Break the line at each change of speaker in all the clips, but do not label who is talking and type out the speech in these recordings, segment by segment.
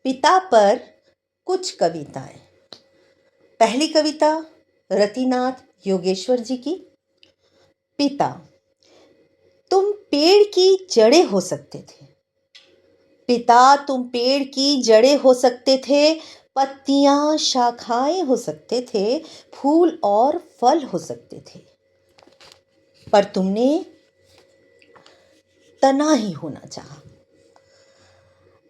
पिता पर कुछ कविताएं। पहली कविता रतिनाथ योगेश्वर जी की। पिता, तुम पेड़ की जड़ें हो सकते थे। पिता, तुम पेड़ की जड़ें हो सकते थे, पत्तियां शाखाएं हो सकते थे, फूल और फल हो सकते थे, पर तुमने तना ही होना चाहा।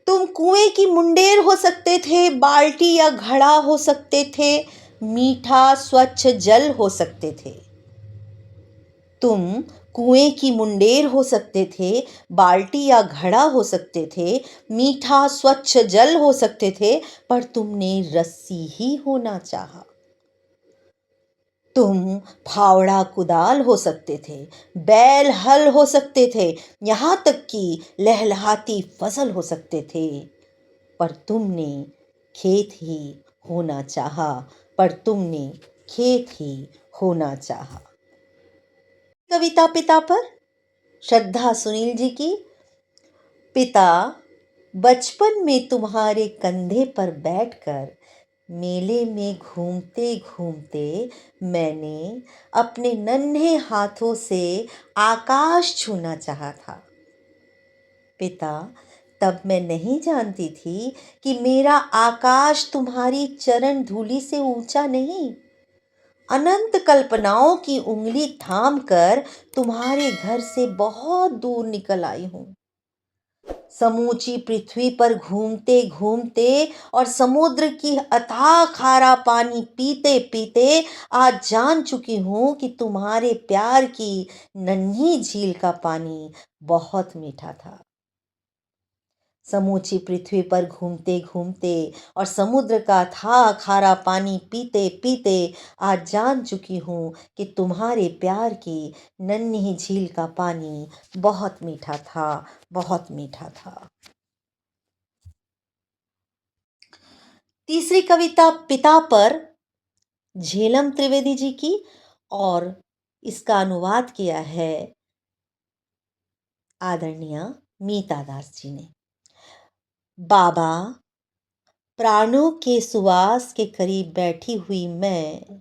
तुम कुएं की मुंडेर हो सकते थे, बाल्टी या घड़ा हो सकते थे, मीठा स्वच्छ जल हो सकते थे। तुम कुएं की मुंडेर हो सकते थे, बाल्टी या घड़ा हो सकते थे, मीठा स्वच्छ जल हो सकते थे, पर तुमने रस्सी ही होना चाहा। तुम फावड़ा कुदाल हो सकते थे, बैल हल हो सकते थे, यहां तक कि लहलहाती फसल हो सकते थे, पर तुमने खेत ही होना चाहा। पर तुमने खेत ही होना चाहा। कविता पिता पर श्रद्धा सुनील जी की। पिता, बचपन में तुम्हारे कंधे पर बैठकर मेले में घूमते घूमते मैंने अपने नन्हे हाथों से आकाश छूना चाहा था। पिता, तब मैं नहीं जानती थी कि मेरा आकाश तुम्हारी चरण धूलि से ऊंचा नहीं, अनंत कल्पनाओं की उंगली थाम कर तुम्हारे घर से बहुत दूर निकल आई हूं। समूची पृथ्वी पर घूमते घूमते और समुद्र की अथाह खारा पानी पीते पीते आज जान चुकी हूं कि तुम्हारे प्यार की नन्ही झील का पानी बहुत मीठा था। समूची पृथ्वी पर घूमते घूमते और समुद्र का था खारा पानी पीते पीते आज जान चुकी हूँ कि तुम्हारे प्यार की नन्ही झील का पानी बहुत मीठा था, बहुत मीठा था। तीसरी कविता पिता पर झेलम त्रिवेदी जी की, और इसका अनुवाद किया है आदरणीय मीता दास जी ने। बाबा, प्राणों के सुवास के करीब बैठी हुई मैं,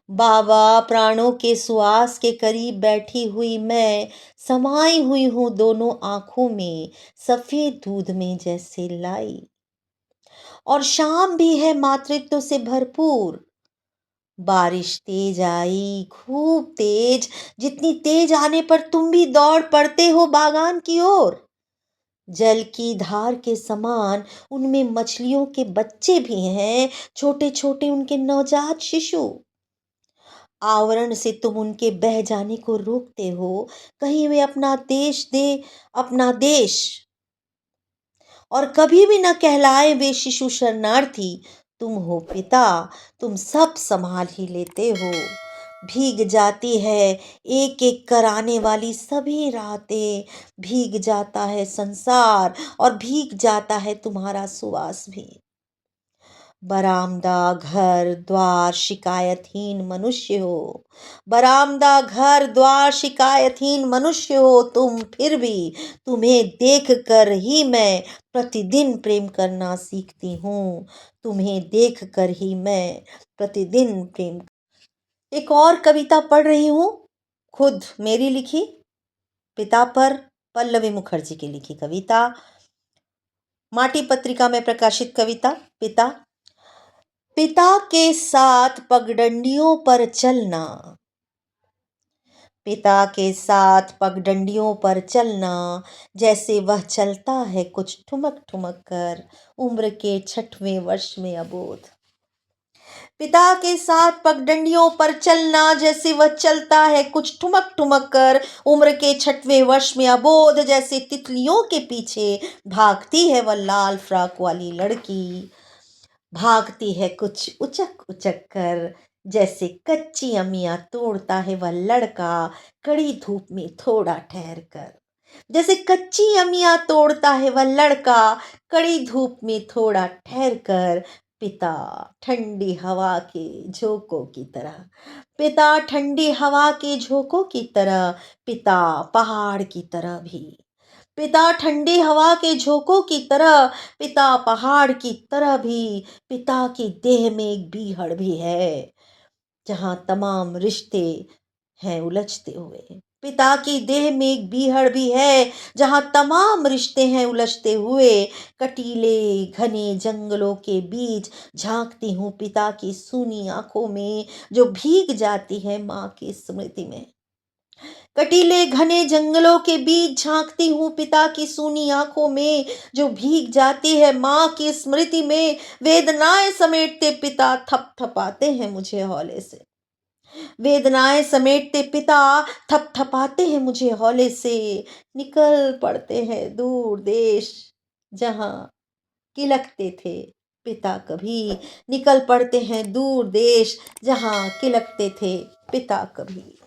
बाबा, प्राणों के सुवास के करीब बैठी हुई मैं, समाई हुई हूं दोनों आंखों में, सफेद दूध में जैसे लाई। और शाम भी है मातृत्व से भरपूर। बारिश तेज आई, खूब तेज, जितनी तेज आने पर तुम भी दौड़ पड़ते हो बागान की ओर। जल की धार के समान उनमें मछलियों के बच्चे भी हैं, छोटे छोटे उनके नवजात शिशु। आवरण से तुम उनके बह जाने को रोकते हो, कहीं वे अपना देश दे, अपना देश। और कभी भी न कहलाए वे शिशु शरणार्थी। तुम हो पिता, तुम सब संभाल ही लेते हो। भीग जाती है एक एक कराने वाली सभी रातें, भीग जाता है संसार और भीग जाता है तुम्हारा सुवास भी। बरामदा घर द्वार शिकायतहीन मनुष्य हो, बरामदा घर द्वार शिकायतहीन मनुष्य हो तुम, फिर भी तुम्हें देख कर ही मैं प्रतिदिन प्रेम करना सीखती हूँ। तुम्हें देख कर ही मैं प्रतिदिन प्रेम। एक और कविता पढ़ रही हूँ, खुद मेरी लिखी, पिता पर पल्लवी मुखर्जी की लिखी कविता। माटी पत्रिका में प्रकाशित कविता पिता। पिता के साथ पगडंडियों पर चलना, पिता के साथ पगडंडियों पर चलना, जैसे वह चलता है कुछ ठुमक ठुमक कर, उम्र के 6वें वर्ष में अबोध। पिता के साथ पगडंडियों पर चलना, जैसे वह चलता है कुछ ठुमक ठुमक कर, उम्र के 6वें वर्ष में अबोध। जैसे तितलियों के पीछे भागती है वह लाल फ्रॉक वाली लड़की, भागती है कुछ उचक उचक कर, जैसे कच्ची अमियां तोड़ता है वह लड़का कड़ी धूप में थोड़ा ठहर कर। जैसे कच्ची अमियां तोड़ता है वह लड़का कड़ी धूप में थोड़ा ठहर कर। पिता, ठंडी हवा के झोंकों की तरह, पिता ठंडी हवा के झोंकों की तरह, पिता पहाड़ की तरह भी, पिता ठंडी हवा के झोंकों की तरह, पिता पहाड़ की तरह भी, पिता की देह में एक बीहड़ भी है, जहाँ तमाम रिश्ते हैं उलझते हुए। पिता की देह में एक बीहड़ भी है, जहाँ तमाम रिश्ते हैं उलझते हुए। कटीले घने जंगलों के बीच झांकती हूँ पिता की सूनी आंखों में, जो भीग जाती है माँ की स्मृति में। कटीले घने जंगलों के बीच झांकती हूँ पिता की सूनी आंखों में, जो भीग जाती है माँ की स्मृति में। वेदनाएं समेटते पिता थपथपाते हैं मुझे हौले से। वेदनाएं समेटते पिता थपथपाते हैं मुझे हौले से। निकल पड़ते हैं दूर देश, जहां किलकते थे पिता कभी। निकल पड़ते हैं दूर देश, जहां किलकते थे पिता कभी।